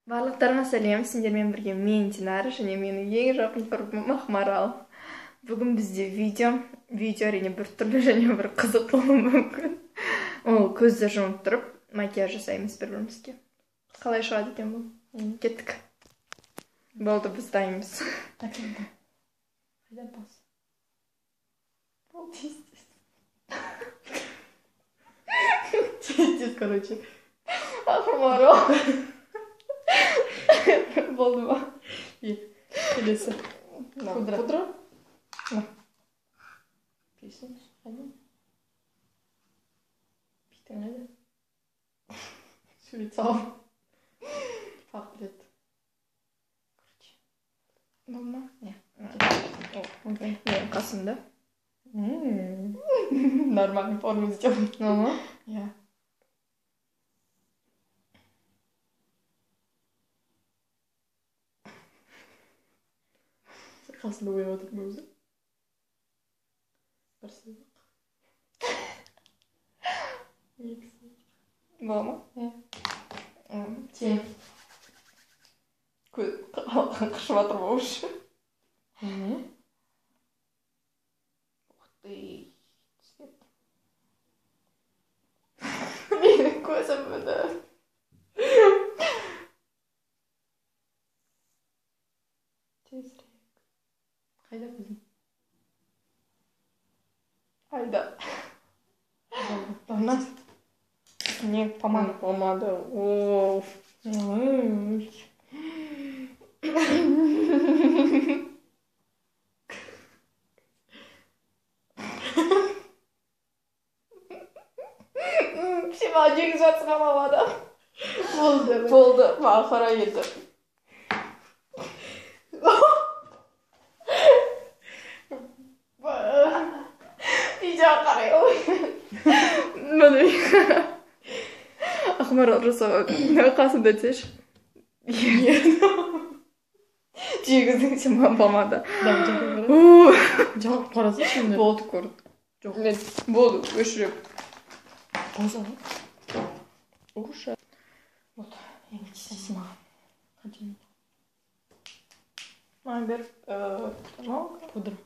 Барлықтарыңа сәлем, сендермен бірге мен Динара және менің ең жақын құрбым Ақмарал. Бүгін бізде видео әрине бір түрлі және бір қызық болуы мүмкін. Ол көзді жұмып тұрып, макияж жасаймыз бір-бірімізге. Қалай шығады екен бұл? Кеттік. Болды, біз дайынбыз. Қайда бас? Ол тез-тез. Тез-тез, короче. Ақмарал. Болды ма? Келесі. Пудра? Пейсің? Қайда? Бейтің қайда? Сурет салым. Портрет. Короче. Болды ма? Не, қасымда. Нормальный форму сделай. Ага. Я. Қасында ойып отырмын өзі. Бір сызық. Екі сызық. Болды ма? Тең. Қышып жатыр ма уже? Ух ты. Менің көзім бұны. Тезірек. Қайда көзім? Қайда? Ona. Не, помада. Помада. Оу. Всема жеңіз жатсыға мамада. Болды. Маған қарай еді. Видео қарай ой. Мұны Ақмарал жасауға қасында теш. Жегіздің сен помада. Жалып қарасы şimdi. Болды көрді. Жоқ. Болды, өшіріп. Боза. Уша. Вот. Ең тесесі маған. Қаден. Маған бер Пудра.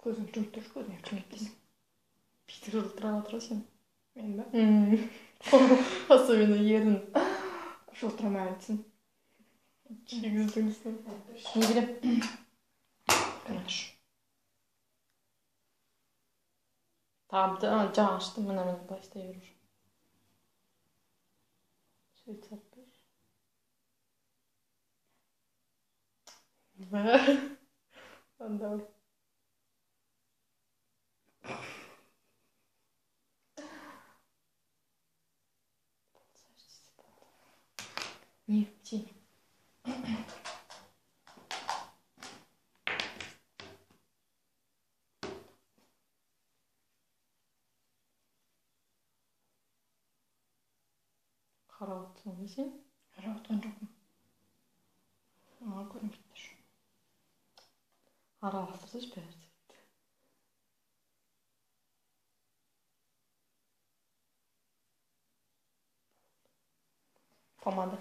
Көзің жұмып тұр, көзің кім екпесін. Питер жылтырап отыра сен. Мен ба? Особенно ерін жылтырамай айтсын. Жегіздің сен. Не берем? Конечно. Табды, жағышты, мына былай істей беру. Сөйт сатпыш. Давай. Не, тень. Қарап отырсың ба сен? Қарап отырған жоқпын. Маған көрініп кетті. Араластырсыз бәрі. Помада.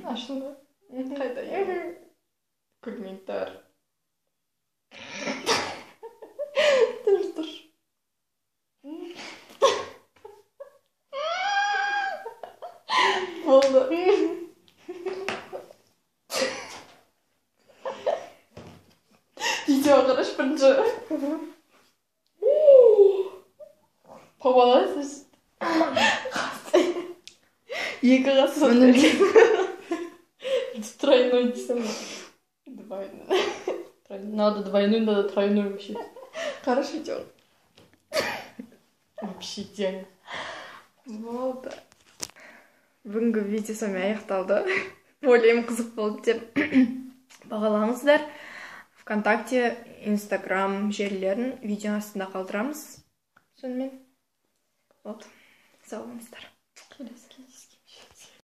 Ашылды. Қайда ең? Күлмейді. Тұр. Болды. Видео қараш бірінші. Помалайсыз. Екі қасы. Тройной дейсің. Двойной. Надо двойной, надо тройной вообще. Қараш видео. Вообще идеально. Болды. Бүгінгі видео сонымен аяқталды. Ойлаймын қызық болды деп бағалаңыздар. ВКонтакте, Инстаграм желілерін видео астында қалдырамыз. Сонымен. Вот. Сау болыңыздар. Келесі.